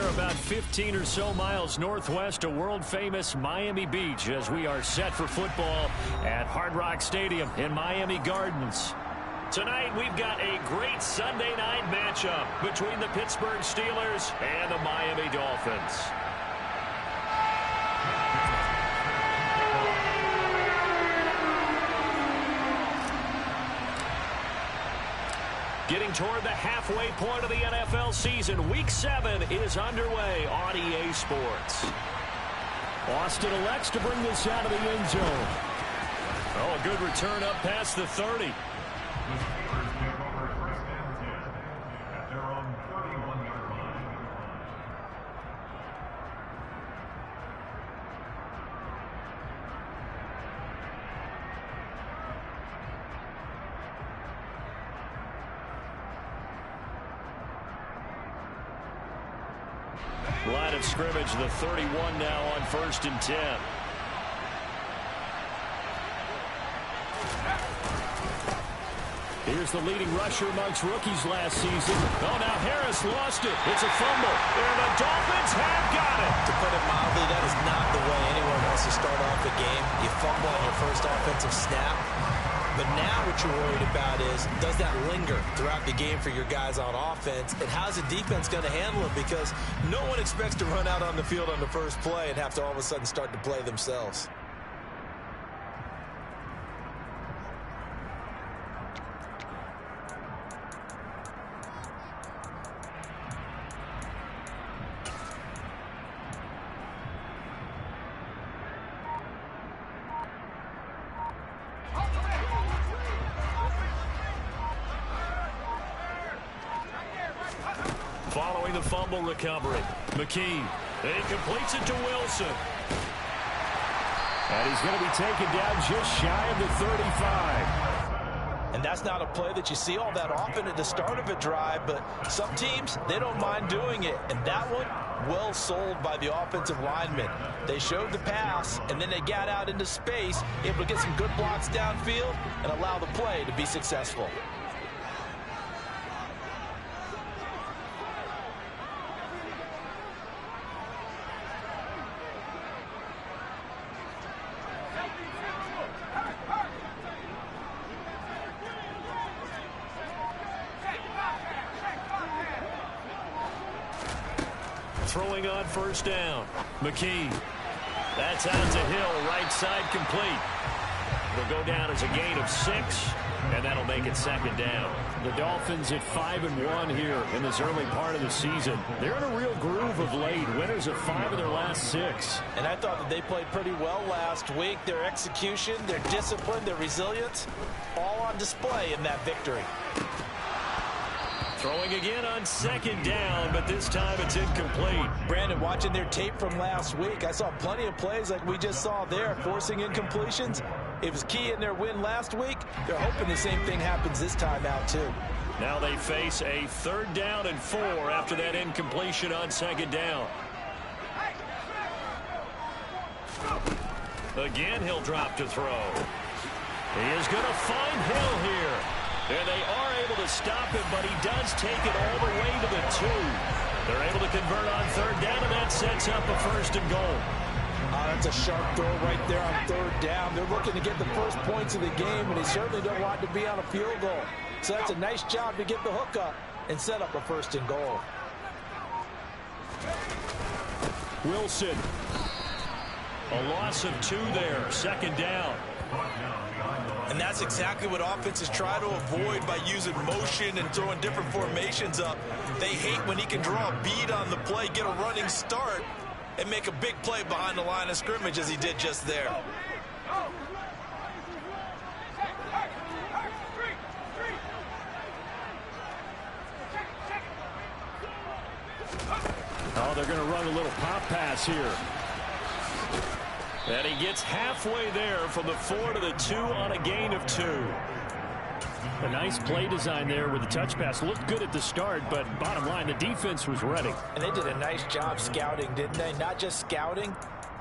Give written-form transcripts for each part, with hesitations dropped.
We're about 15 or so miles northwest of world-famous Miami Beach as we are set for football at Hard Rock Stadium in Miami Gardens. Tonight, we've got a great Sunday night matchup between the Pittsburgh Steelers and the Miami Dolphins. Getting toward the halfway point of the NFL season, Week 7 is underway on EA Sports. Austin elects to bring this out of the end zone. Oh, a good return up past the 30. Line of scrimmage, the 31 now on 1st and 10. Here's the leading rusher amongst rookies last season. Oh, now Harris lost it. It's a fumble. And the Dolphins have got it. To put it mildly, that is not the way anyone wants to start off the game. You fumble on your first offensive snap. But now what you're worried about is, does that linger throughout the game for your guys on offense? And how's the defense going to handle it? Because no one expects to run out on the field on the first play and have to all of a sudden start to play themselves. Following the fumble recovery, McKee. He completes it to Wilson. And he's going to be taken down just shy of the 35. And that's not a play that you see all that often at the start of a drive, but some teams, they don't mind doing it. And that one, well sold by the offensive lineman. They showed the pass, and then they got out into space, able to get some good blocks downfield and allow the play to be successful. Throwing on 1st down. McKee. That's out to Hill, right side complete. It'll go down as a gain of 6, and that'll make it 2nd down. The Dolphins at 5-1 here in this early part of the season. They're in a real groove of late. Winners of 5 of their last 6. And I thought that they played pretty well last week. Their execution, their discipline, their resilience, all on display in that victory. Throwing again on 2nd down, but this time it's incomplete. Brandon, watching their tape from last week, I saw plenty of plays like we just saw there, forcing incompletions. It was key in their win last week. They're hoping the same thing happens this time out, too. Now they face a 3rd down and 4 after that incompletion on 2nd down. Again, he'll drop to throw. He is going to find Hill here. And they are able to stop him, but he does take it all the way to the 2. They're able to convert on 3rd down, and that sets up a 1st and goal. That's a sharp throw right there on 3rd down. They're looking to get the first points of the game, and they certainly don't want to be on a field goal. So that's a nice job to get the hook up and set up a 1st and goal. Wilson. A loss of 2 there, 2nd down. And that's exactly what offenses try to avoid by using motion and throwing different formations up. They hate when he can draw a bead on the play, get a running start, and make a big play behind the line of scrimmage as he did just there. Oh, they're going to run a little pop pass here. And he gets halfway there from the 4 to the 2 on a gain of 2. A nice play design there with the touch pass. Looked good at the start, but bottom line, the defense was ready. And they did a nice job scouting, didn't they? Not just scouting,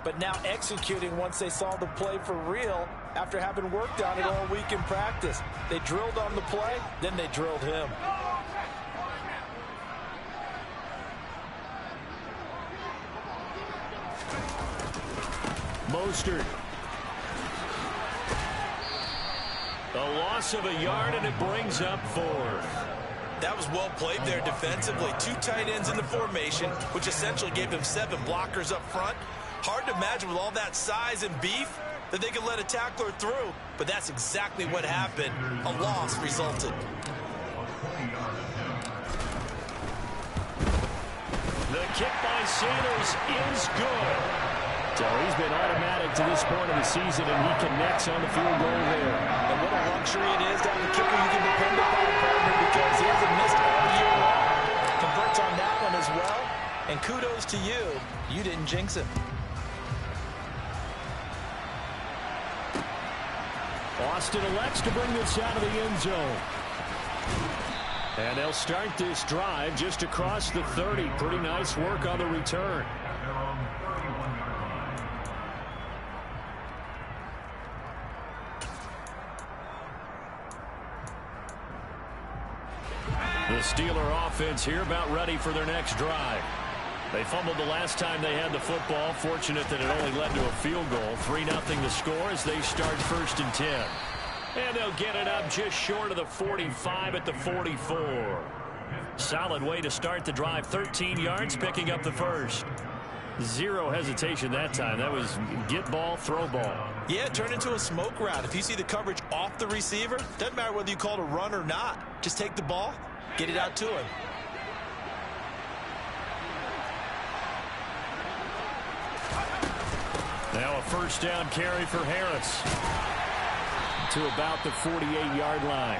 but now executing once they saw the play for real after having worked on it all week in practice. They drilled on the play, then they drilled him. Mostert. A loss of a yard, and it brings up 4th. That was well played there defensively. 2 tight ends in the formation, which essentially gave them 7 blockers up front. Hard to imagine with all that size and beef that they could let a tackler through, but that's exactly what happened. A loss resulted. The kick by Sanders is good. So he's been automatic to this point of the season, and he connects on the field goal there. And what a luxury it is to have a kicker you can depend upon, partner, because he hasn't missed all year long. Converts on that one as well, and kudos to you. You didn't jinx him. Austin elects to bring this out of the end zone. And they'll start this drive just across the 30. Pretty nice work on the return. The Steeler offense here about ready for their next drive. They fumbled the last time they had the football. Fortunate that it only led to a field goal. 3-0 the score as they start 1st and 10. And they'll get it up just short of the 45 at the 44. Solid way to start the drive. 13 yards, picking up the first. Zero hesitation that time. That was get ball, throw ball. Yeah, turn into a smoke route. If you see the coverage off the receiver, doesn't matter whether you call it a run or not. Just take the ball, get it out to him. Now a 1st down carry for Harris to about the 48-yard line.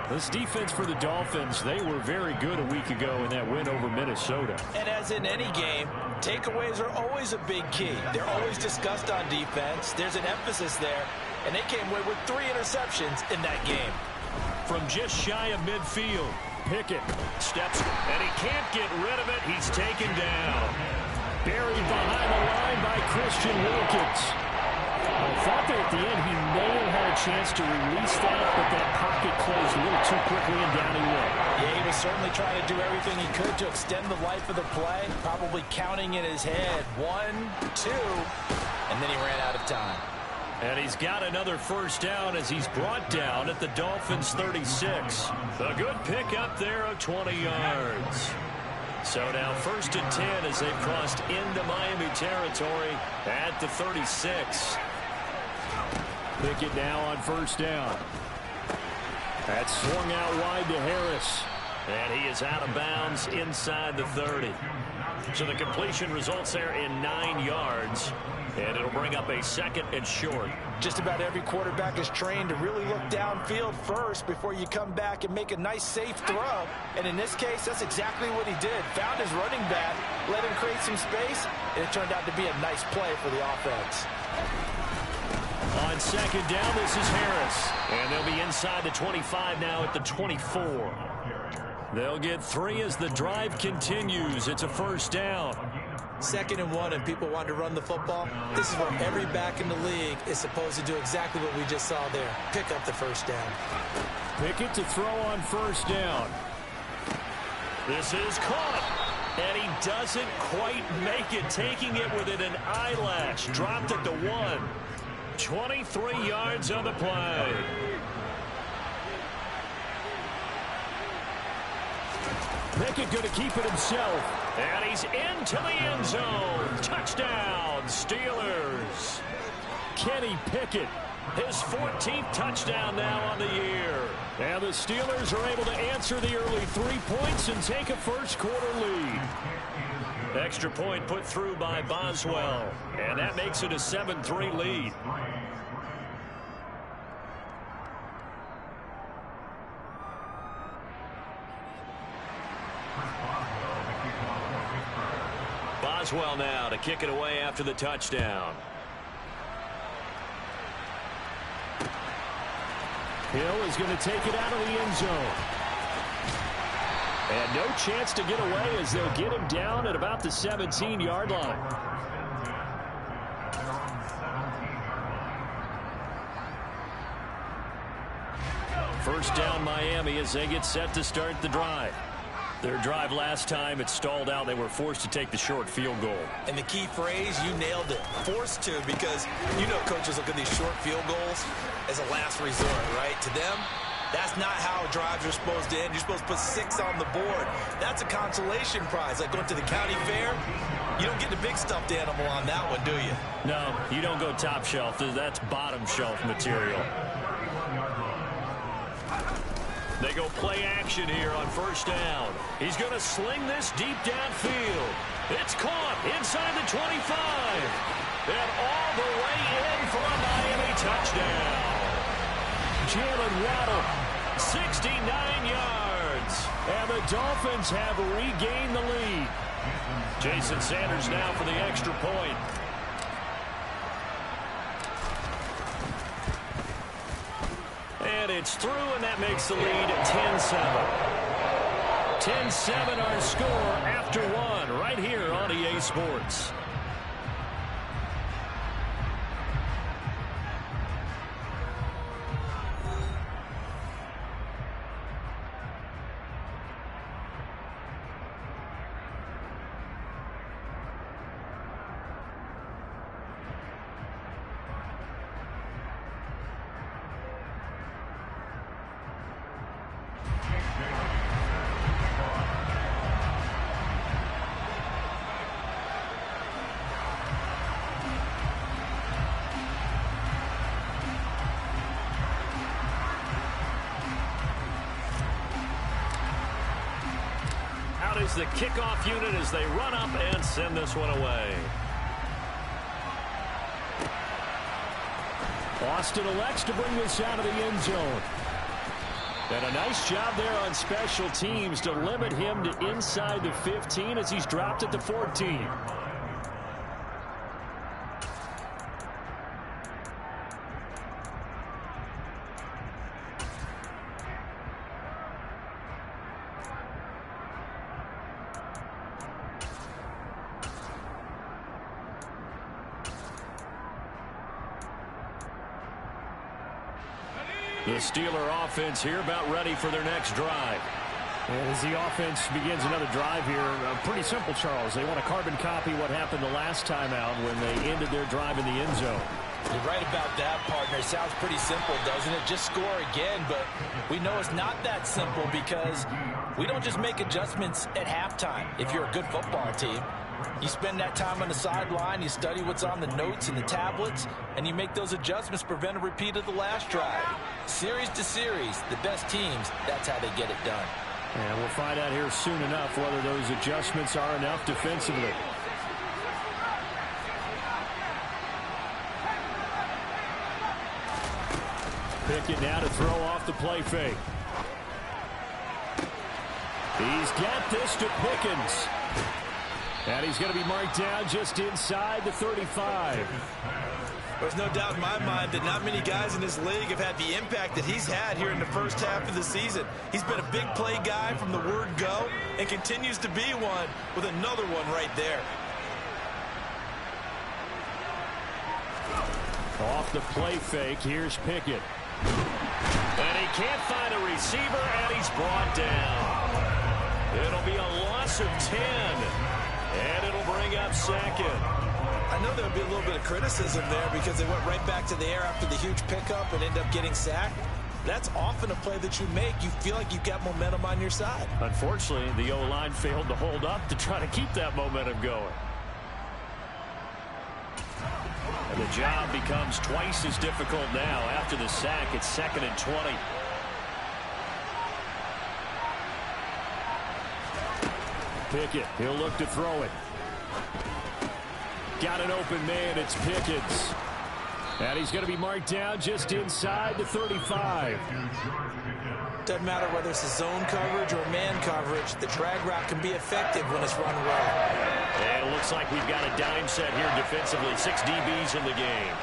This defense for the Dolphins, they were very good a week ago in that win over Minnesota. And as in any game, takeaways are always a big key. They're always discussed on defense. There's an emphasis there, and they came away with 3 interceptions in that game. From just shy of midfield, Pickett steps, and he can't get rid of it. He's taken down. Buried behind the line by Christian Wilkins. I thought that at the end he may have had a chance to release that, but that pocket closed a little too quickly and down he went. Yeah, he was certainly trying to do everything he could to extend the life of the play, probably counting in his head 1, 2, and then he ran out of time. And he's got another 1st down as he's brought down at the Dolphins' 36. A good pick up there of 20 yards. So now 1st and 10 as they've crossed into Miami territory at the 36. Pickett now on 1st down. That's swung out wide to Harris. And he is out of bounds inside the 30. So the completion results there in 9 yards. And it'll bring up a 2nd and short. Just about every quarterback is trained to really look downfield first before you come back and make a nice, safe throw. And in this case, that's exactly what he did. Found his running back, let him create some space, and it turned out to be a nice play for the offense. On 2nd down, this is Harris. And they'll be inside the 25 now at the 24. They'll get 3 as the drive continues. It's a 1st down. 2nd and 1, and people want to run the football. This is where every back in the league is supposed to do exactly what we just saw there. Pick up the 1st down. Pickett to throw on 1st down. This is caught. And he doesn't quite make it, taking it within an eyelash. Dropped at the 1. 23 yards on the play. Pickett going to keep it himself. And he's into the end zone. Touchdown, Steelers. Kenny Pickett, his 14th touchdown now on the year. And the Steelers are able to answer the early 3 points and take a 1st quarter lead. Extra point put through by Boswell. And that makes it a 7-3 lead. Boswell now to kick it away after the touchdown. Hill is going to take it out of the end zone. And no chance to get away as they'll get him down at about the 17-yard line. First down Miami as they get set to start the drive. Their drive last time, it stalled out. They were forced to take the short field goal. And the key phrase, you nailed it, forced to, because you know coaches look at these short field goals as a last resort, right? To them, that's not how drives are supposed to end. You're supposed to put 6 on the board. That's a consolation prize. Like going to the county fair, you don't get the big stuffed animal on that one, do you? No, you don't go top shelf. That's bottom shelf material. They go play action here on first down. He's going to sling this deep downfield. It's caught inside the 25. And all the way in for a Miami touchdown. Jalen Waddle, 69 yards. And the Dolphins have regained the lead. Jason Sanders now for the extra point. And it's through, and that makes the lead 10-7. 10-7 our score after one right here on EA Sports. Is the kickoff unit as they run up and send this one away. Austin elects to bring this out of the end zone. And a nice job there on special teams to limit him to inside the 15 as he's dropped at the 14. The Steeler offense here about ready for their next drive. And as the offense begins another drive here, pretty simple, Charles. They want to carbon copy what happened the last time out when they ended their drive in the end zone. You're right about that, partner. Sounds pretty simple, doesn't it? Just score again, but we know it's not that simple because we don't just make adjustments at halftime if you're a good football team. You spend that time on the sideline, you study what's on the notes and the tablets, and you make those adjustments to prevent a repeat of the last drive. Series to series, the best teams, that's how they get it done. And we'll find out here soon enough whether those adjustments are enough defensively. Pickett now to throw off the play fake. He's got this to Pickens. And he's going to be marked down just inside the 35. There's no doubt in my mind that not many guys in this league have had the impact that he's had here in the first half of the season. He's been a big play guy from the word go and continues to be one with another one right there. Off the play fake, here's Pickett. And he can't find a receiver, and he's brought down. It'll be a loss of 10. And it'll bring up second. I know there'll be a little bit of criticism there because they went right back to the air after the huge pickup and end up getting sacked. That's often a play that you make. You feel like you've got momentum on your side. Unfortunately, the O-line failed to hold up to try to keep that momentum going. And the job becomes twice as difficult now after the sack. It's 2nd and 20. Pickett, he'll look to throw it. Got an open man, it's Pickens. And he's going to be marked down just inside the 35. Doesn't matter whether it's a zone coverage or man coverage, the drag route can be effective when it's run well. And it looks like we've got a dime set here defensively. 6 DBs in the game.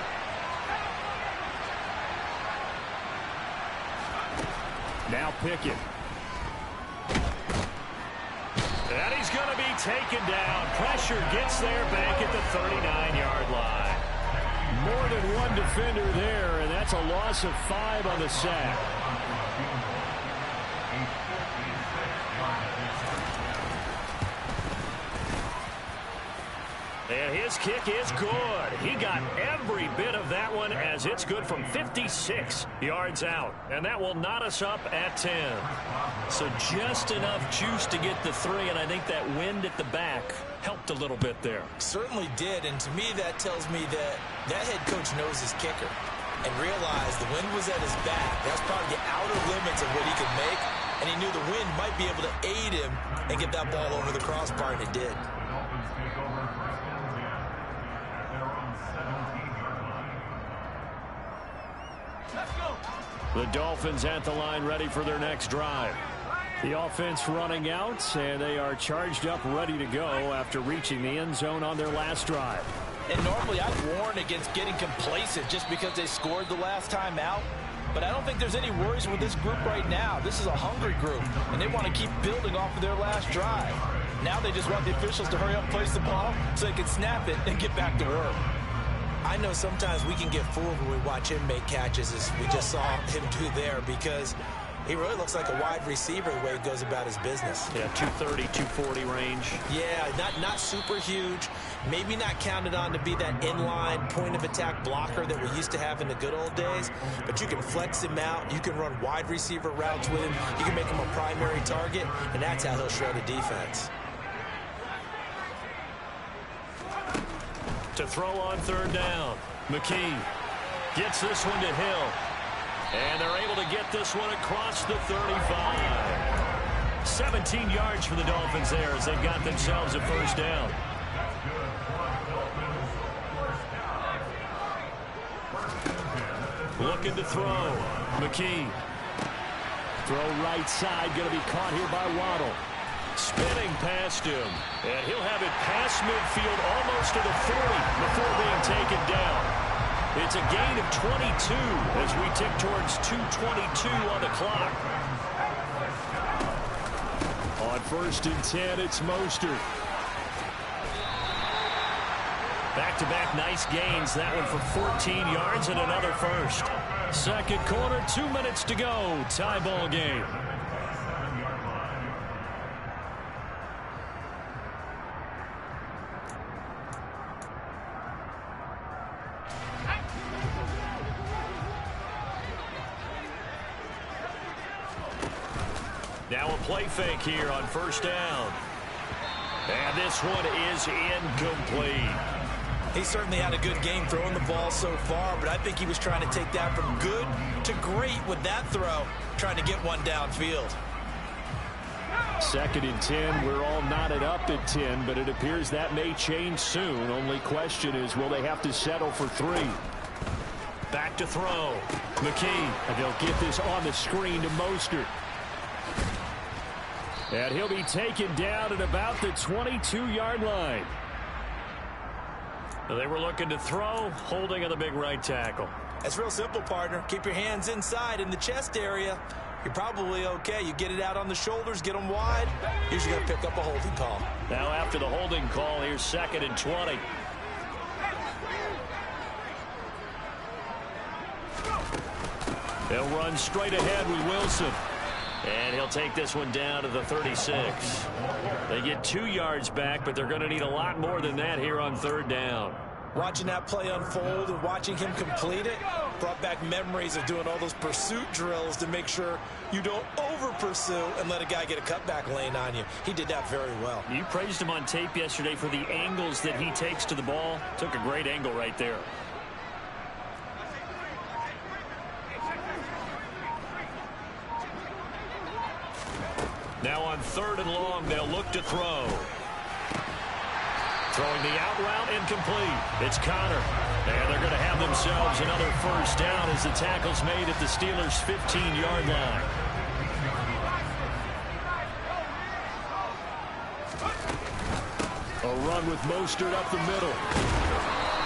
Now Pickett. And he's going to be taken down. Pressure gets there back at the 39-yard line. More than one defender there, and that's a loss of 5 on the sack. And his kick is good. He got every bit of that one as it's good from 56 yards out. And that will knot us up at 10. So just enough juice to get the 3, and I think that wind at the back helped a little bit there. Certainly did, and to me that tells me that that head coach knows his kicker and realized the wind was at his back. That's probably the outer limits of what he could make, and he knew the wind might be able to aid him and get that ball over the crossbar, and it did. The Dolphins at the line ready for their next drive. The offense running out, and they are charged up ready to go after reaching the end zone on their last drive. And normally I'd warn against getting complacent just because they scored the last time out. But I don't think there's any worries with this group right now. This is a hungry group, and they want to keep building off of their last drive. Now they just want the officials to hurry up and place the ball so they can snap it and get back to work. I know sometimes we can get fooled when we watch him make catches, as we just saw him do there, because he really looks like a wide receiver the way he goes about his business. Yeah, 230, 240 range. Yeah, not super huge. Maybe not counted on to be that inline point-of-attack blocker that we used to have in the good old days. But you can flex him out. You can run wide receiver routes with him. You can make him a primary target, and that's how he'll shred a defense. To throw on third down. McKee gets this one to Hill. And they're able to get this one across the 35. 17 yards for the Dolphins there as they've got themselves a first down. Looking to throw. McKee. Throw right side, going to be caught here by Waddle. Spinning past him, and he'll have it past midfield almost to the 40 before being taken down. It's a gain of 22 as we tick towards 2:22 on the clock. On 1st and 10, it's Mostert. Back-to-back nice gains. That one for 14 yards and another first. Second quarter, 2 minutes to go. Tie ball game. Now a play fake here on first down. And this one is incomplete. He certainly had a good game throwing the ball so far, but I think he was trying to take that from good to great with that throw, trying to get one downfield. 2nd and 10. We're all knotted up at 10, but it appears that may change soon. Only question is, will they have to settle for 3? Back to throw. McKee. And they'll get this on the screen to Mostert. And he'll be taken down at about the 22-yard line. They were looking to throw, holding on the big right tackle. That's real simple, partner. Keep your hands inside in the chest area. You're probably okay. You get it out on the shoulders, get them wide. Usually going to pick up a holding call. Now after the holding call, here's 2nd and 20. They'll run straight ahead with Wilson. And he'll take this one down to the 36. They get 2 yards back, but they're going to need a lot more than that here on third down. Watching that play unfold and watching him complete it brought back memories of doing all those pursuit drills to make sure you don't over-pursue and let a guy get a cutback lane on you. He did that very well. You praised him on tape yesterday for the angles that he takes to the ball. Took a great angle right there. Now on 3rd and long, they'll look to throw. Throwing the out route, incomplete. It's Connor. And they're going to have themselves another first down as the tackle's made at the Steelers' 15-yard line. A run with Mostert up the middle.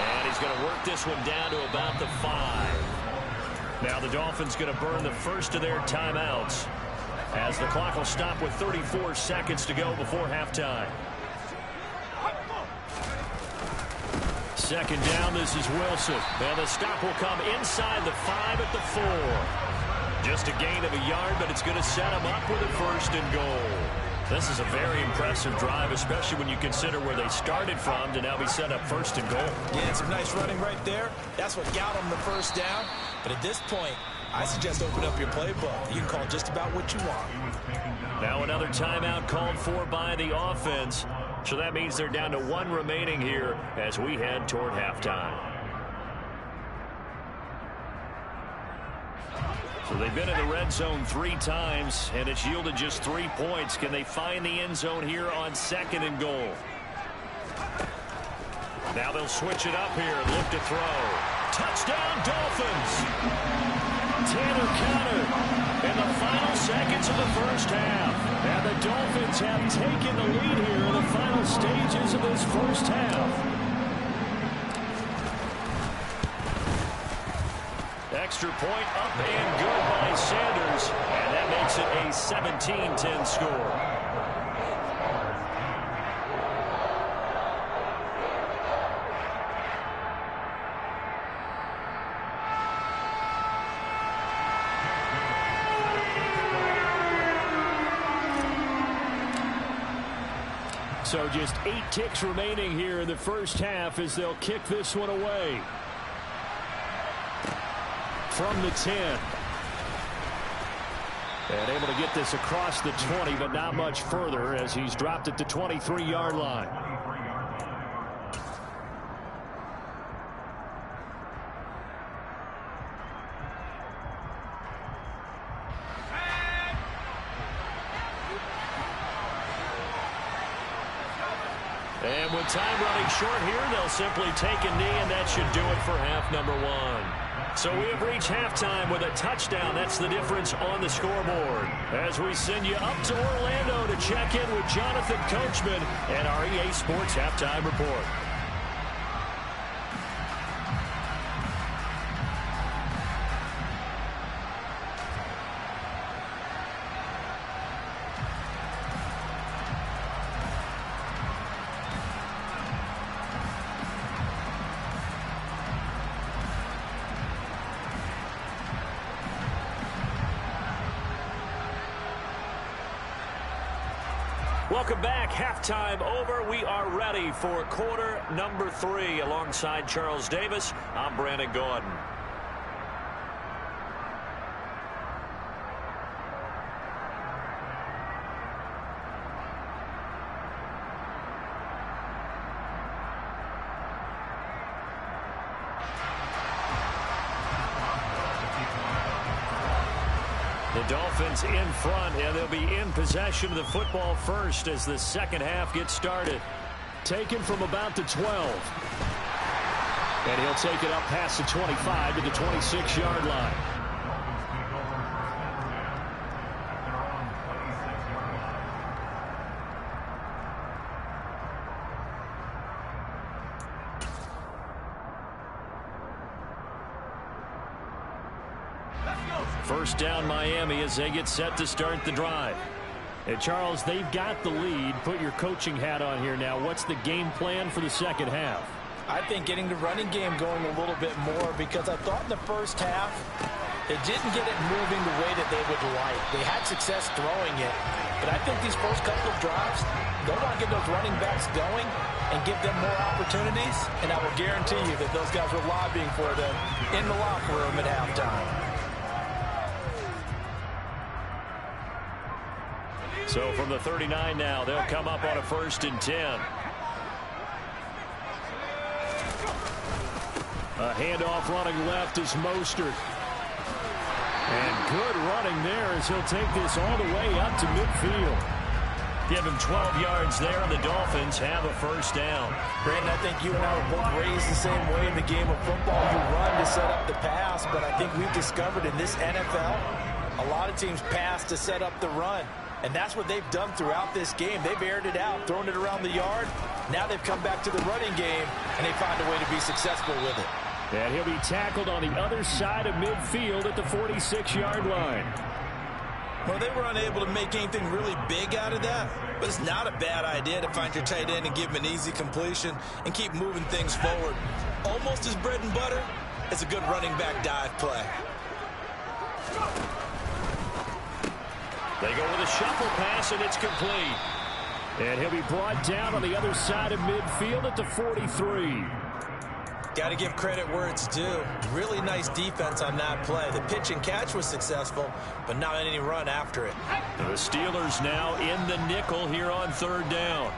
And he's going to work this one down to about the 5. Now the Dolphins going to burn the first of their timeouts, as the clock will stop with 34 seconds to go before halftime. 2nd down, this is Wilson. And the stop will come inside the 5 at the 4. Just a gain of a yard, but it's going to set him up with a 1st and goal. This is a very impressive drive, especially when you consider where they started from to now be set up first and goal. Yeah, some nice running right there. That's what got them the first down. But at this point, I suggest open up your playbook. You can call just about what you want. Now another timeout called for by the offense. So that means they're down to 1 remaining here as we head toward halftime. So they've been in the red zone 3 times, and it's yielded just 3 points. Can they find the end zone here on 2nd and goal? Now they'll switch it up here and look to throw. Touchdown, Dolphins! Tanner counter in the final seconds of the first half. And the Dolphins have taken the lead here in the final stages of this first half. Extra point up and good by Sanders. And that makes it a 17-10 score. So just 8 ticks remaining here in the first half as they'll kick this one away. From the 10. And able to get this across the 20, but not much further as he's dropped at the 23-yard line. And with time running short here, they'll simply take a knee, and that should do it for half number 1. So we have reached halftime with a touchdown. That's the difference on the scoreboard. As we send you up to Orlando to check in with Jonathan Coachman and our EA Sports Halftime Report. Welcome back. Halftime over. We are ready for quarter number 3. Alongside Charles Davis, I'm Brandon Gordon. The Dolphins in front, and they'll be in possession of the football first as the second half gets started. Taken from about the 12. And he'll take it up past the 25 to the 26-yard line. First down Miami as they get set to start the drive. And Charles, they've got the lead. Put your coaching hat on here now. What's the game plan for the second half? I think getting the running game going a little bit more, because I thought in the first half they didn't get it moving the way that they would like. They had success throwing it, but I think these first couple of drives, they want to get those running backs going and give them more opportunities, and I will guarantee you that those guys were lobbying for them in the locker room at halftime. So from the 39 now, they'll come up on a 1st and 10. A handoff running left is Mostert. And good running there as he'll take this all the way up to midfield. Give him 12 yards there, and the Dolphins have a first down. Brandon, I think you and I were both raised the same way in the game of football. You run to set up the pass, but I think we've discovered in this NFL, a lot of teams pass to set up the run. And that's what they've done throughout this game. They've aired it out, thrown it around the yard. Now they've come back to the running game, and they find a way to be successful with it. And he'll be tackled on the other side of midfield at the 46-yard line. Well, they were unable to make anything really big out of that, but it's not a bad idea to find your tight end and give him an easy completion and keep moving things forward. Almost as bread and butter as a good running back dive play. They go with a shuffle pass, and it's complete. And he'll be brought down on the other side of midfield at the 43. Got to give credit where it's due. Really nice defense on that play. The pitch and catch was successful, but not any run after it. The Steelers now in the nickel here on third down.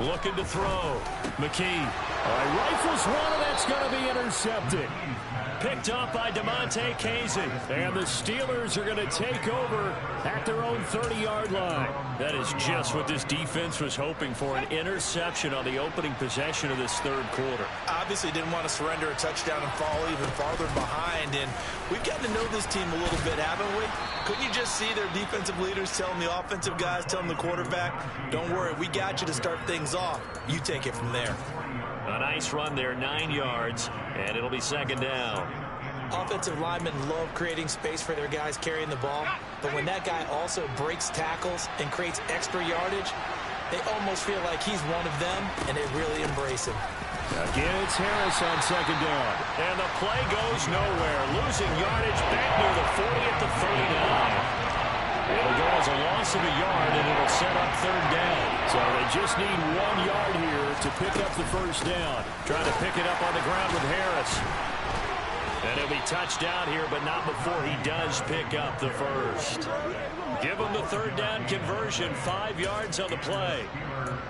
Looking to throw. McKee. Rifles one, and that's going to be intercepted. Picked up by DeMonte Casey. And the Steelers are going to take over at their own 30-yard line. That is just what this defense was hoping for, an interception on the opening possession of this third quarter. Obviously didn't want to surrender a touchdown and fall even farther behind. And we've gotten to know this team a little bit, haven't we? Couldn't you just see their defensive leaders telling the offensive guys, telling the quarterback, don't worry, we got you to start things off. You take it from there. A nice run there, 9 yards, and it'll be second down. Offensive linemen love creating space for their guys carrying the ball, but when that guy also breaks tackles and creates extra yardage, they almost feel like he's one of them, and they really embrace him. Again, it's Harris on second down. And the play goes nowhere. Losing yardage back near the 40 at the 39. It'll go as a loss of a yard, and it'll set up third down. So they just need 1 yard here to pick up the first down. Trying to pick it up on the ground with Harris. And he'll be touched down here, but not before he does pick up the first. Give him the third down conversion, 5 yards on the play.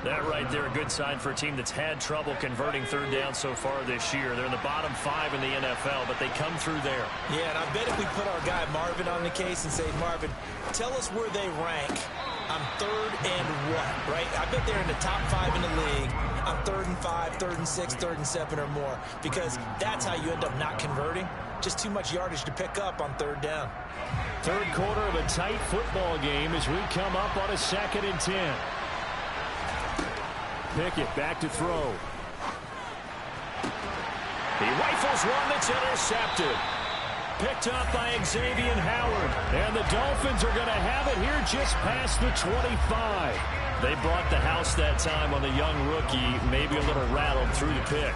That right there, a good sign for a team that's had trouble converting third down so far this year. They're in the bottom 5 in the NFL, but they come through there. Yeah, and I bet if we put our guy Marvin on the case and say, Marvin, tell us where they rank on third and what, right? I bet they're in the top 5 in the league on 3rd and 5, 3rd and 6, 3rd and 7 or more, because that's how you end up not converting. Just too much yardage to pick up on third down. Third quarter of a tight football game as we come up on a 2nd and 10. Pickett back to throw. He rifles one that's intercepted. Picked up by Xavier Howard. And the Dolphins are going to have it here just past the 25. They brought the house that time on the young rookie, maybe a little rattled through the pick.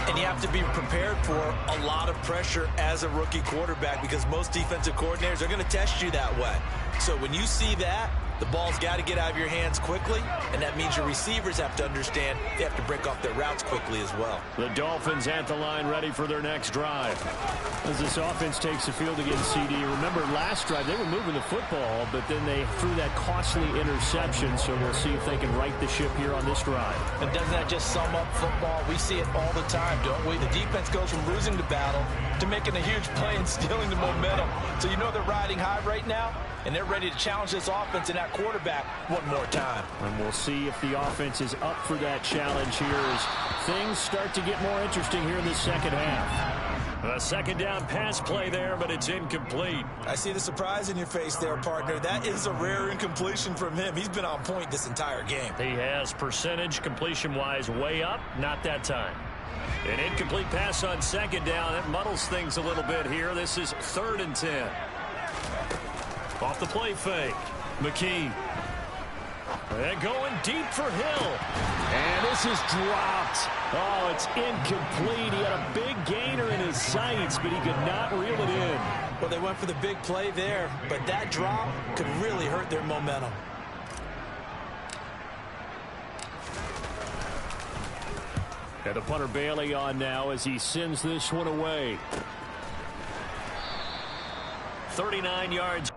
And you have to be prepared for a lot of pressure as a rookie quarterback because most defensive coordinators are going to test you that way. So when you see that, the ball's got to get out of your hands quickly, and that means your receivers have to understand they have to break off their routes quickly as well. The Dolphins at the line ready for their next drive. As this offense takes the field against CD, remember last drive they were moving the football, but then they threw that costly interception, so we'll see if they can right the ship here on this drive. And doesn't that just sum up football? We see it all the time, don't we? The defense goes from losing the battle to making a huge play and stealing the momentum. So you know they're riding high right now, and they're ready to challenge this offense and that quarterback one more time. And we'll see if the offense is up for that challenge here as things start to get more interesting here in the second half. A second down pass play there, but it's incomplete. I see the surprise in your face there, partner. That is a rare incompletion from him. He's been on point this entire game. He has percentage completion-wise way up, not that time. An incomplete pass on second down. That muddles things a little bit here. This is 3rd and 10. Off the play fake. McKee. And going deep for Hill. And this is dropped. Oh, it's incomplete. He had a big gainer in his sights, but he could not reel it in. Well, they went for the big play there, but that drop could really hurt their momentum. And the punter Bailey on now as he sends this one away. 39 yards.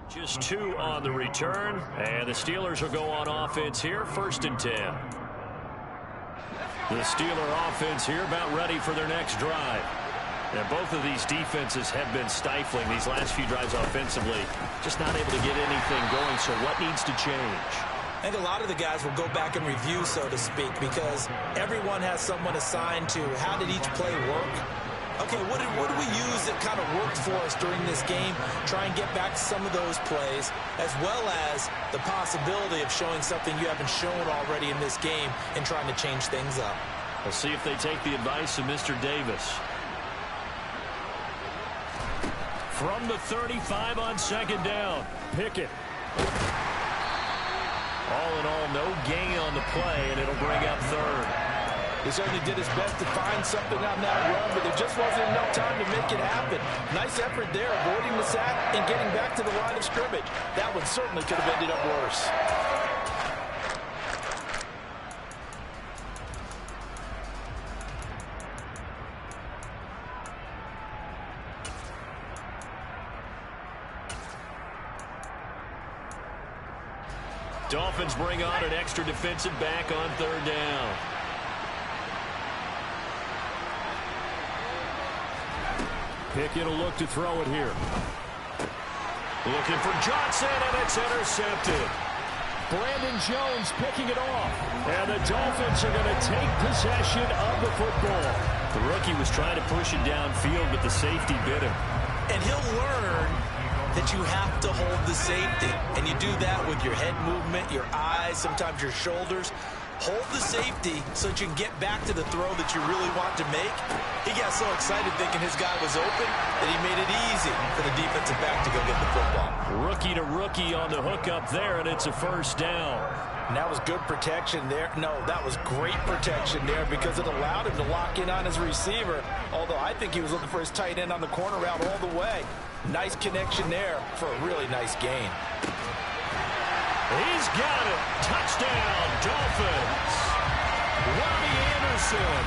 Just 2 on the return, and the Steelers will go on offense here, 1st and 10. The Steeler offense here about ready for their next drive. And both of these defenses have been stifling these last few drives offensively. Just not able to get anything going, so what needs to change? I think a lot of the guys will go back and review, so to speak, because everyone has someone assigned to how did each play work. Okay, what do we use that kind of worked for us during this game? Try and get back to some of those plays, as well as the possibility of showing something you haven't shown already in this game and trying to change things up. We'll see if they take the advice of Mr. Davis. From the 35 on second down, Pickett. All in all, no gain on the play, and it'll bring up third. He certainly did his best to find something on that run, but there just wasn't enough time to make it happen. Nice effort there, avoiding the sack and getting back to the line of scrimmage. That one certainly could have ended up worse. Dolphins bring on an extra defensive back on third down. Pickett will look to throw it here. Looking for Johnson, and it's intercepted. Brandon Jones picking it off. And the Dolphins are going to take possession of the football. The rookie was trying to push it downfield, but the safety bit him. And he'll learn that you have to hold the safety. And you do that with your head movement, your eyes, sometimes your shoulders. Hold the safety so that you can get back to the throw that you really want to make. He got so excited thinking his guy was open that he made it easy for the defensive back to go get the football. Rookie to rookie on the hook up there, and it's a first down. And that was good protection there. No, that was great protection there because it allowed him to lock in on his receiver, although I think he was looking for his tight end on the corner route all the way. Nice connection there for a really nice gain. He's got it. Touchdown, Dolphins. Robbie Anderson,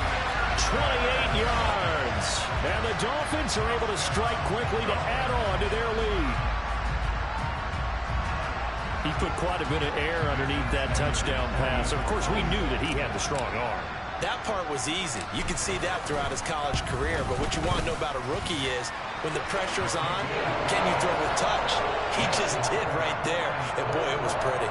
28 yards. And the Dolphins are able to strike quickly to add on to their lead. He put quite a bit of air underneath that touchdown pass. Of course, we knew that he had the strong arm. That part was easy. You can see that throughout his college career. But what you want to know about a rookie is when the pressure's on, can you throw with touch? He just did right there. And, boy, it was pretty.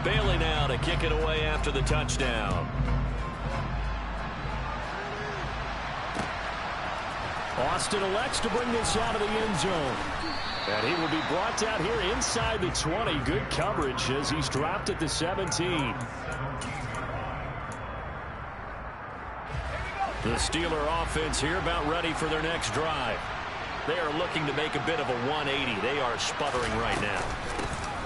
Bailey now to kick it away after the touchdown. Austin elects to bring this out of the end zone. And he will be brought out here inside the 20. Good coverage as he's dropped at the 17. The Steeler offense here about ready for their next drive. They are looking to make a bit of a 180. They are sputtering right now.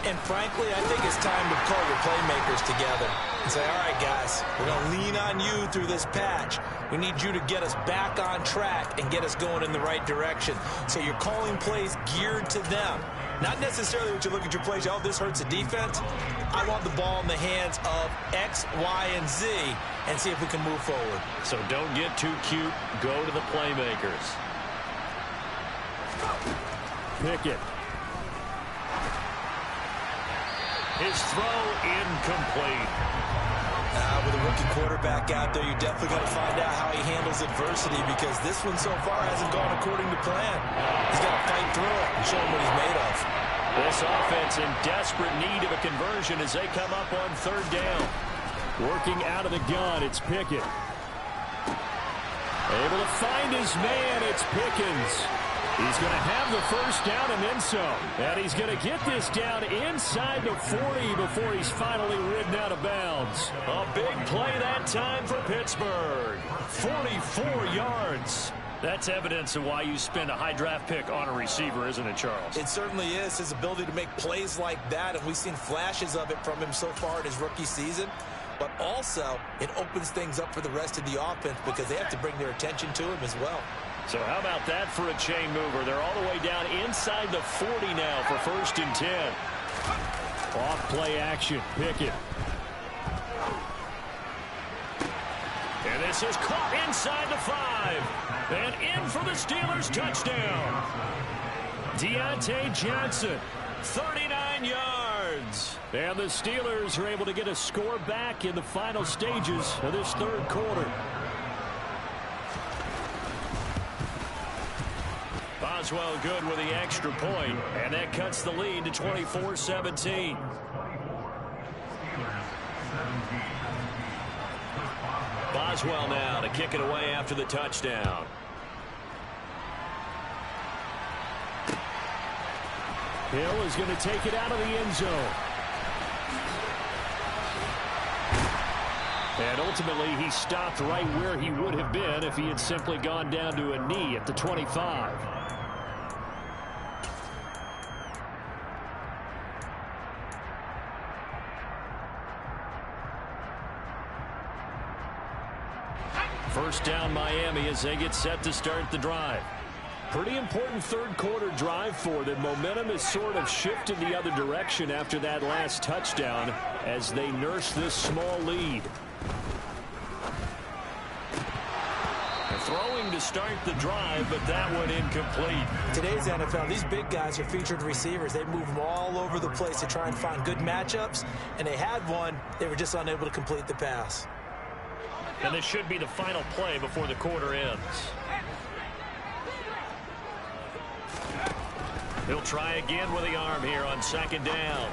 And frankly, I think it's time to call your playmakers together and say, all right, guys, we're going to lean on you through this patch. We need you to get us back on track and get us going in the right direction. So you're calling plays geared to them. Not necessarily what you look at your plays, oh, this hurts the defense. I want the ball in the hands of X, Y, and Z and see if we can move forward. So don't get too cute. Go to the playmakers. Pickett. His throw incomplete. With a rookie quarterback out there, you're definitely going to find out how he handles adversity because this one so far hasn't gone according to plan. He's got to fight through it and show him what he's made of. This offense in desperate need of a conversion as they come up on third down. Working out of the gun, it's Pickett. Able to find his man, it's Pickens. He's going to have the first down and then some. And he's going to get this down inside the 40 before he's finally ridden out of bounds. A big play that time for Pittsburgh. 44 yards. That's evidence of why you spend a high draft pick on a receiver, isn't it, Charles? It certainly is. His ability to make plays like that, and we've seen flashes of it from him so far in his rookie season. But also, it opens things up for the rest of the offense because they have to bring their attention to him as well. So how about that for a chain mover? They're all the way down inside the 40 now for 1st and 10. Off play action, Pickett. And this is caught inside the 5. And in for the Steelers touchdown. Deontay Johnson, 39 yards. yards. And the Steelers are able to get a score back in the final stages of this third quarter. Boswell good with the extra point, and that cuts the lead to 24-17. Boswell now to kick it away after the touchdown. Hill is going to take it out of the end zone. And ultimately, he stopped right where he would have been if he had simply gone down to a knee at the 25. First down Miami as they get set to start the drive. Pretty important third quarter drive for them. Momentum has sort of shifted the other direction after that last touchdown as they nurse this small lead. Throwing to start the drive, but that one incomplete. Today's NFL, these big guys are featured receivers. They move them all over the place to try and find good matchups, and they had one. They were just unable to complete the pass. And this should be the final play before the quarter ends. He'll try again with the arm here on second down.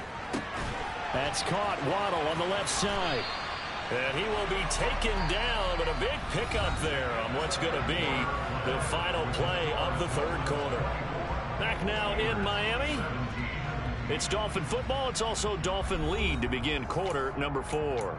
That's caught. Waddle on the left side. And he will be taken down, but a big pickup there on what's going to be the final play of the third quarter. Back now in Miami. It's Dolphin football. It's also Dolphin lead to begin quarter number 4.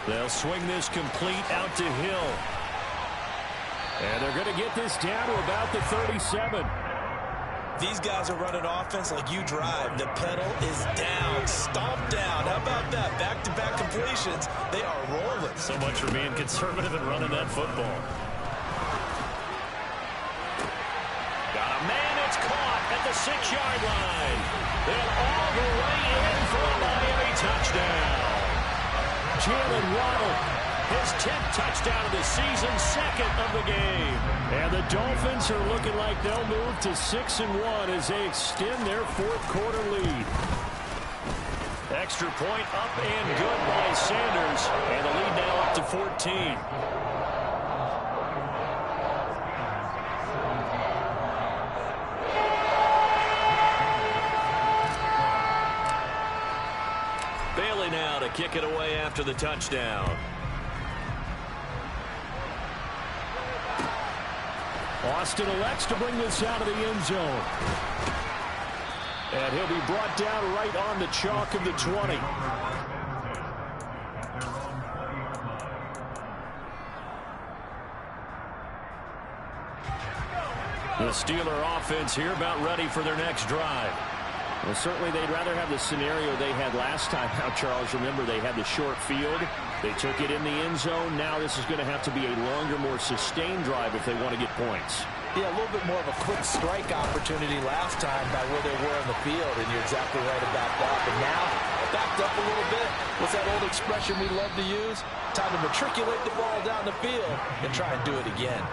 They'll swing this complete out to Hill. And they're going to get this down to about the 37. These guys are running offense like you drive. The pedal is down, stomped down. How about that? Back-to-back completions. They are rolling. So much for being conservative and running that football. Got a man. It's caught at the 6-yard line. Then all the way in for a Miami touchdown. Jalen Waddle, his 10th touchdown of the season, second of the game. And the Dolphins are looking like they'll move to 6-1 as they extend their fourth quarter lead. Extra point up and good by Sanders. And the lead now up to 14. Bailey now to kick it away after the touchdown. Austin elects to bring this out of the end zone. And he'll be brought down right on the chalk of the 20. The Steeler offense here about ready for their next drive. Well, certainly they'd rather have the scenario they had last time. Now, Charles, remember they had the short field. They took it in the end zone. Now this is going to have to be a longer, more sustained drive if they want to get points. Yeah, a little bit more of a quick strike opportunity last time by where they were on the field, and you're exactly right about that. But now, backed up a little bit. What's that old expression we love to use? Time to matriculate the ball down the field and try and do it again.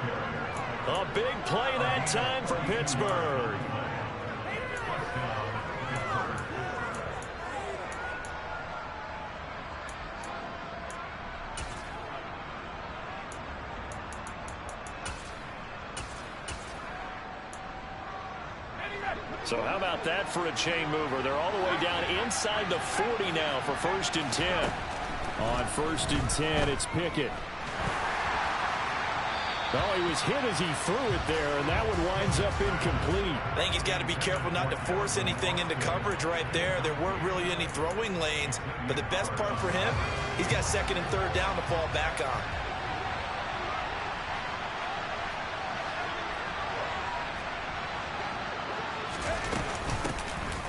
A big play that time for Pittsburgh. So how about that for a chain mover? They're all the way down inside the 40 now for 1st and 10. On 1st and 10, it's Pickett. Well, he was hit as he threw it there, and that one winds up incomplete. I think he's got to be careful not to force anything into coverage right there. There weren't really any throwing lanes, but the best part for him, he's got 2nd and 3rd down to fall back on.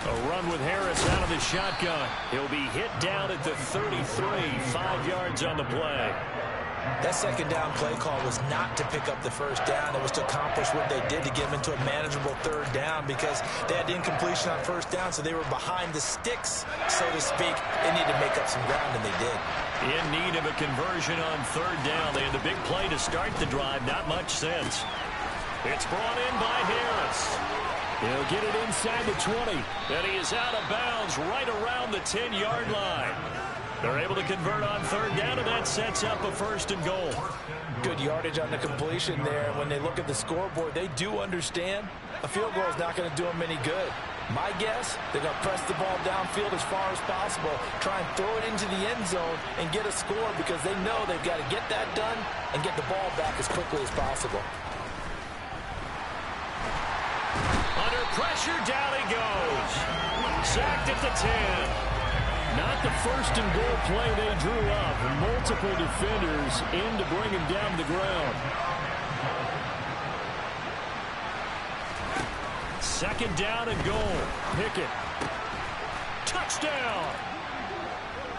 A run with Harris out of the shotgun. He'll be hit down at the 33, 5 yards on the play. That second down play call was not to pick up the first down. It was to accomplish what they did to get them into a manageable third down because they had incompletion on first down, so they were behind the sticks, so to speak. They needed to make up some ground, and they did. In need of a conversion on third down. They had the big play to start the drive. Not much sense. It's brought in by Harris. He'll get it inside the 20. And he is out of bounds right around the 10-yard line. They're able to convert on third down, and that sets up a 1st and goal. Good yardage on the completion there. When they look at the scoreboard, they do understand a field goal is not going to do them any good. My guess, they're going to press the ball downfield as far as possible, try and throw it into the end zone and get a score because they know they've got to get that done and get the ball back as quickly as possible. Under pressure, down he goes. Sacked at the 10. Not the 1st and goal play they drew up. Multiple defenders in to bring him down to the ground. 2nd down and goal. Pickett. Touchdown.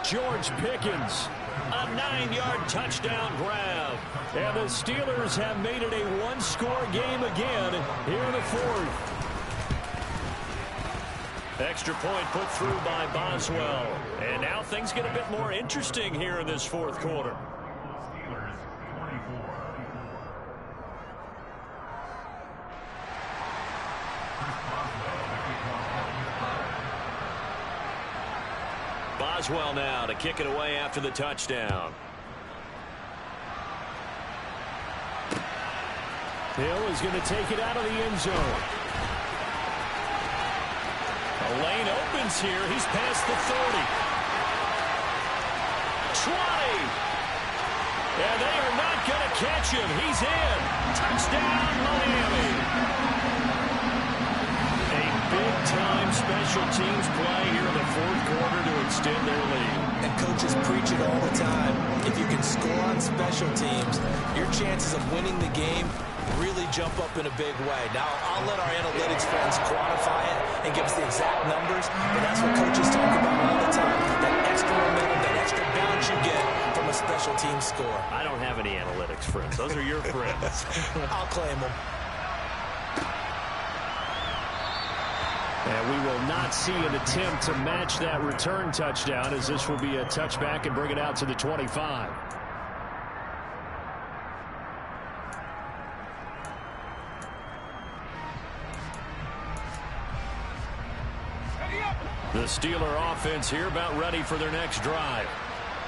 George Pickens. A 9-yard touchdown grab. And the Steelers have made it a one-score game again here in the 4th. Extra point put through by Boswell. And now things get a bit more interesting here in this 4th quarter. Boswell now to kick it away after the touchdown. Hill is going to take it out of the end zone. A lane opens here. He's past the 30. 20. And they are not going to catch him. He's in. Touchdown, Miami. A big-time special teams play here in the 4th quarter to extend their lead. And coaches preach it all the time. If you can score on special teams, your chances of winning the game really jump up in a big way. Now, I'll let our analytics friends quantify it and give us the exact numbers, but that's what coaches talk about all the time. That extra momentum, that extra bounce you get from a special team score. I don't have any analytics friends. Those are your friends. I'll claim them. And we will not see an attempt to match that return touchdown, as this will be a touchback and bring it out to the 25. The Steeler offense here about ready for their next drive.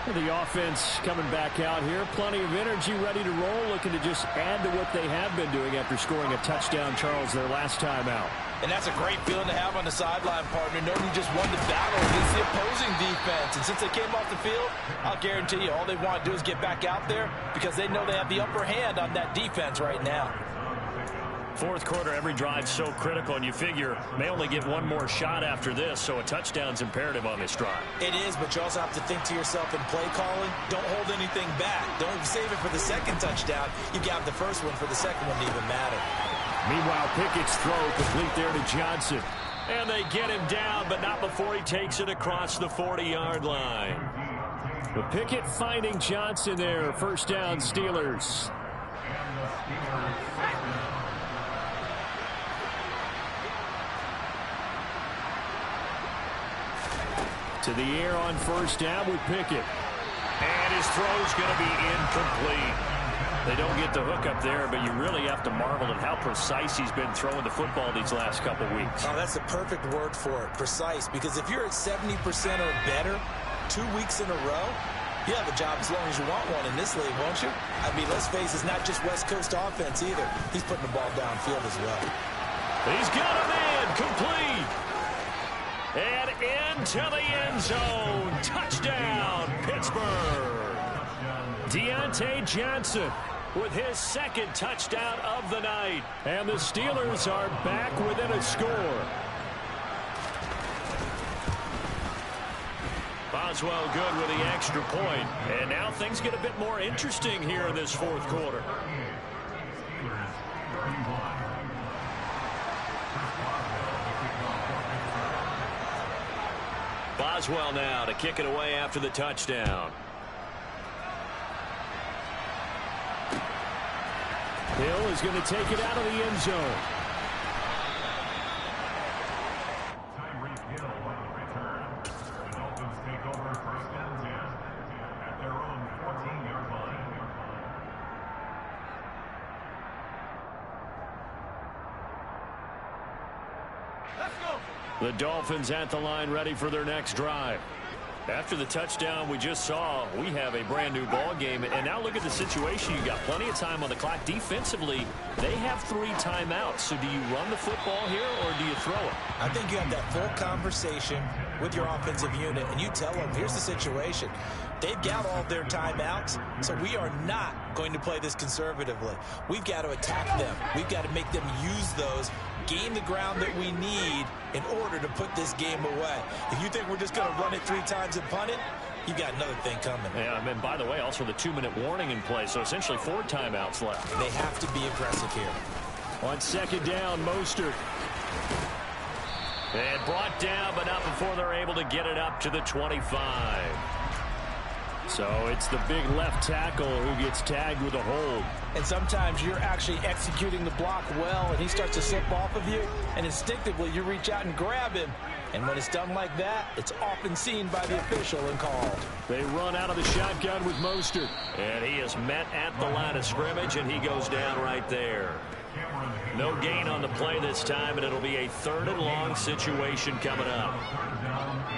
The offense coming back out here. Plenty of energy, ready to roll, looking to just add to what they have been doing after scoring a touchdown, Charles, their last time out. And that's a great feeling to have on the sideline, partner, knowing you just won the battle against the opposing defense. And since they came off the field, I'll guarantee you all they want to do is get back out there because they know they have the upper hand on that defense right now. 4th quarter, every drive's so critical, and you figure may only get one more shot after this, so a touchdown's imperative on this drive. It is, but you also have to think to yourself in play calling, don't hold anything back. Don't save it for the 2nd touchdown. You got the 1st one for the 2nd one to even matter. Meanwhile, Pickett's throw complete there to Johnson. And they get him down, but not before he takes it across the 40-yard line. But Pickett finding Johnson there. 1st down, Steelers. To the air on 1st down with Pickett. And his throw's going to be incomplete. They don't get the hook up there, but you really have to marvel at how precise he's been throwing the football these last couple weeks. Oh, that's the perfect word for it, precise, because if you're at 70% or better 2 weeks in a row, you have a job as long as you want one in this league, won't you? I mean, let's face it, it's not just West Coast offense either. He's putting the ball downfield as well. He's got a man, complete. And into the end zone. Touchdown, Pittsburgh. Deontay Johnson with his 2nd touchdown of the night. And the Steelers are back within a score. Boswell good with the extra point. And now things get a bit more interesting here in this 4th quarter. Boswell now to kick it away after the touchdown. Hill is going to take it out of the end zone. Tyreek Hill on the return. The Dolphins take over first and 10 at their own 14-yard line. Let's go. The Dolphins at the line ready for their next drive. After the touchdown we just saw, we have a brand new ball game. And now look at the situation. You got plenty of time on the clock. Defensively, they have 3 timeouts. So do you run the football here or do you throw it? I think you have that full conversation with your offensive unit, and you tell them, here's the situation. They've got all their timeouts, so we are not going to play this conservatively. We've got to attack them. We've got to make them use those, gain the ground that we need in order to put this game away. If you think we're just going to run it 3 times and punt it, you've got another thing coming. Yeah, and by the way, also the 2-minute warning in play, so essentially 4 timeouts left. They have to be aggressive here. On second down, Mostert. And brought down, but not before they're able to get it up to the 25. So it's the big left tackle who gets tagged with a hold. And sometimes you're actually executing the block well, and he starts to slip off of you, and instinctively you reach out and grab him. And when it's done like that, it's often seen by the official and called. They run out of the shotgun with Mostert. And he is met at the line of scrimmage, and he goes down right there. No gain on the play this time, and it'll be a 3rd and long situation coming up.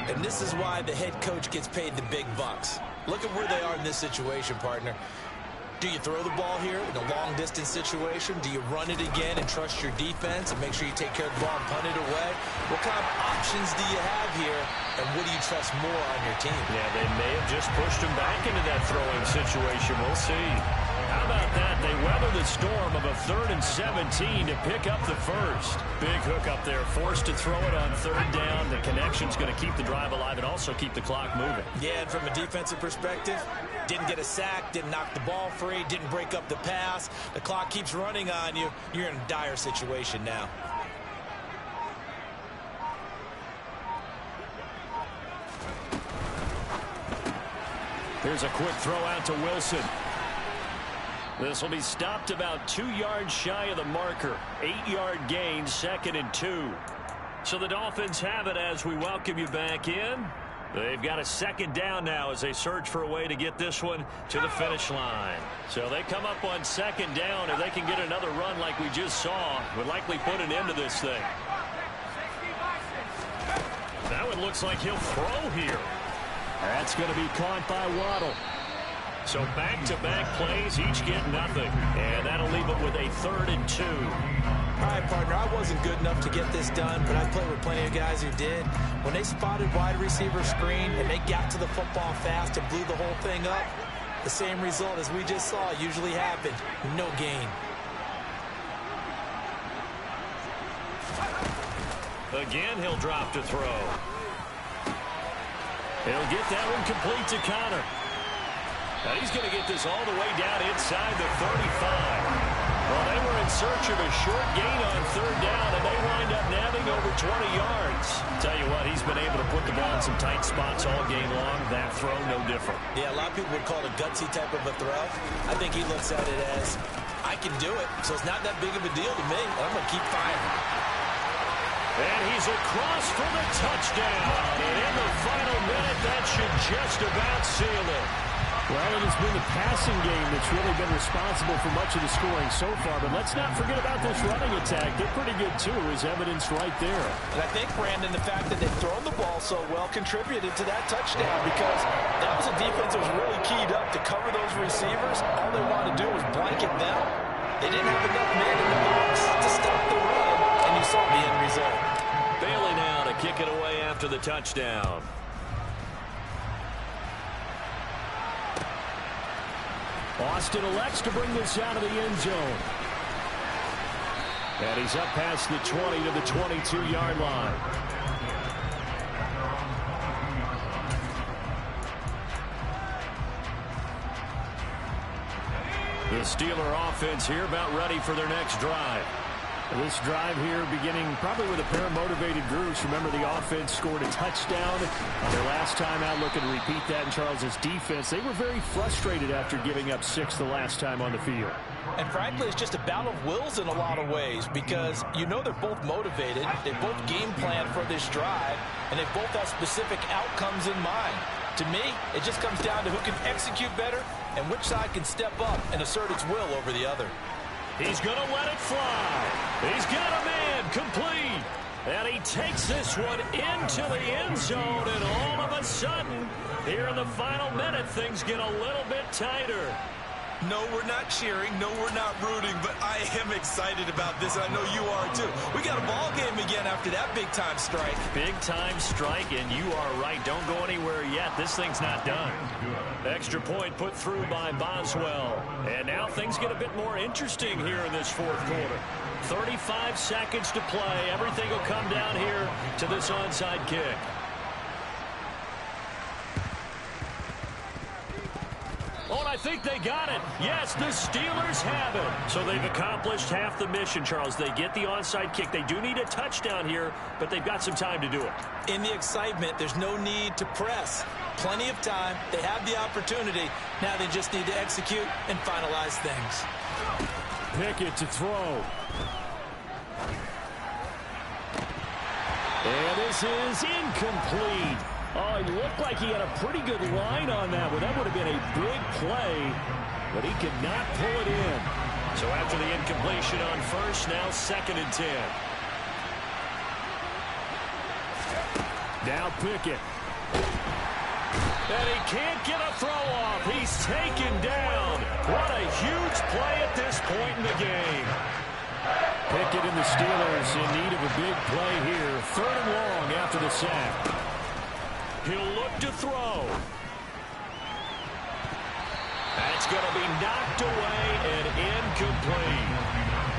And this is why the head coach gets paid the big bucks. Look at where they are in this situation, partner. Do you throw the ball here in a long-distance situation? Do you run it again and trust your defense and make sure you take care of the ball and punt it away? What kind of options do you have here, and what do you trust more on your team? Yeah, they may have just pushed him back into that throwing situation. We'll see. How about that? They weather the storm of a 3rd and 17 to pick up the first. Big hook up there, forced to throw it on 3rd down. The connection's going to keep the drive alive and also keep the clock moving. Yeah, and from a defensive perspective, didn't get a sack, didn't knock the ball free, didn't break up the pass. The clock keeps running on you. You're in a dire situation now. Here's a quick throw out to Wilson. This will be stopped about 2 yards shy of the marker. 8-yard gain, 2nd and 2. So the Dolphins have it as we welcome you back in. They've got a 2nd down now as they search for a way to get this one to the finish line. So they come up on 2nd down. If they can get another run like we just saw, would likely put an end to this thing. Now it looks like he'll throw here. That's going to be caught by Waddle. So back-to-back plays, each get nothing. And that'll leave it with a 3rd and 2. All right, partner, I wasn't good enough to get this done, but I played with plenty of guys who did. When they spotted wide receiver screen and they got to the football fast and blew the whole thing up, the same result as we just saw usually happened. No gain. Again, he'll drop to throw. He'll get that one complete to Connor. Now he's going to get this all the way down inside the 35. Well, they were in search of a short gain on 3rd down, and they wind up nabbing over 20 yards. Tell you what, he's been able to put the ball in some tight spots all game long. That throw, no different. Yeah, a lot of people would call it a gutsy type of a throw. I think he looks at it as, I can do it, so it's not that big of a deal to me. I'm going to keep firing. And he's across for the touchdown. And in the final minute, that should just about seal it. Well, it has been the passing game that's really been responsible for much of the scoring so far. But let's not forget about this running attack. They're pretty good, too, as evidenced right there. And I think, Brandon, the fact that they've thrown the ball so well contributed to that touchdown, because that was a defense that was really keyed up to cover those receivers. All they wanted to do was blanket them. They didn't have enough men in the box to stop the run, and you saw the end result. Bailey now to kick it away after the touchdown. Austin elects to bring this out of the end zone. And he's up past the 20 to the 22-yard line. The Steeler offense here about ready for their next drive. This drive here beginning probably with a pair of motivated groups. Remember, the offense scored a touchdown on their last time out. Looking to repeat that in Charles's defense. They were very frustrated after giving up 6 the last time on the field. And frankly, it's just a battle of wills in a lot of ways because you know they're both motivated. They both game plan for this drive, and they both have specific outcomes in mind. To me, it just comes down to who can execute better and which side can step up and assert its will over the other. He's going to let it fly. He's got a man complete. And he takes this one into the end zone, and all of a sudden, here in the final minute, things get a little bit tighter. No, we're not cheering. No, we're not rooting, but I am excited about this, and I know you are too. We got a ball game again after that big-time strike. Big-time strike, and you are right. Don't go anywhere yet. This thing's not done. Extra point put through by Boswell. And now things get a bit more interesting here in this fourth quarter. 35 seconds to play. Everything will come down here to this onside kick. Oh, and I think they got it. Yes, the Steelers have it. So they've accomplished half the mission, Charles. They get the onside kick. They do need a touchdown here, but they've got some time to do it. In the excitement, there's no need to press. Plenty of time. They have the opportunity. Now they just need to execute and finalize things. Pickett to throw. And this is incomplete. Oh, he looked like he had a pretty good line on that one. That would have been a big play, but he could not pull it in. So after the incompletion on first, now 2nd and 10. Now Pickett. And he can't get a throw off. He's taken down. What a huge play at this point in the game. Pickett and the Steelers in need of a big play here. 3rd and long after the sack. He'll look to throw. That's going to be knocked away and incomplete.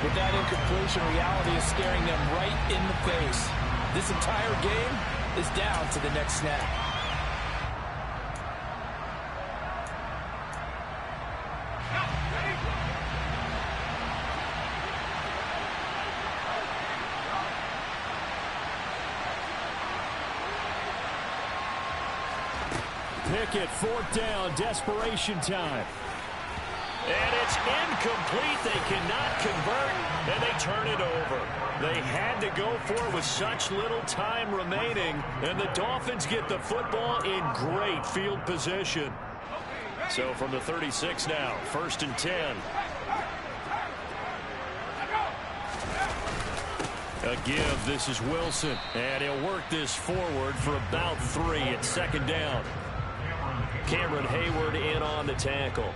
With that incompletion, reality is staring them right in the face. This entire game is down to the next snap. Pickett, 4th down, desperation time. And it's incomplete. They cannot convert, and they turn it over. They had to go for it with such little time remaining, and the Dolphins get the football in great field position. So from the 36 now, 1st and 10. A give, this is Wilson, and he'll work this forward for about 3 at 2nd down. Cameron Hayward in on the tackle.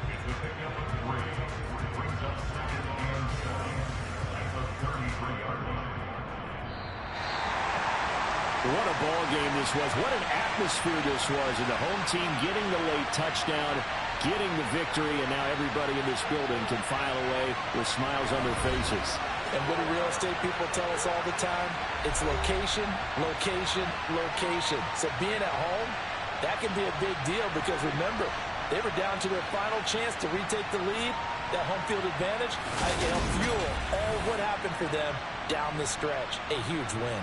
What a ball game this was. What an atmosphere this was. And the home team getting the late touchdown, getting the victory, and now everybody in this building can file away with smiles on their faces. And what do real estate people tell us all the time? It's location, location, location. So being at home, that can be a big deal because, remember, they were down to their final chance to retake the lead. That home field advantage, I can help fuel all of what happened for them down the stretch. A huge win.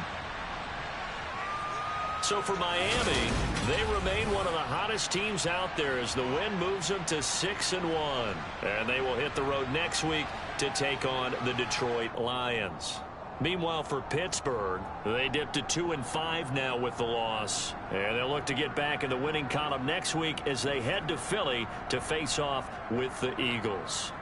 So for Miami, they remain one of the hottest teams out there as the win moves them to 6-1. And they will hit the road next week to take on the Detroit Lions. Meanwhile, for Pittsburgh, they dipped to 2-5 now with the loss. And they'll look to get back in the winning column next week as they head to Philly to face off with the Eagles.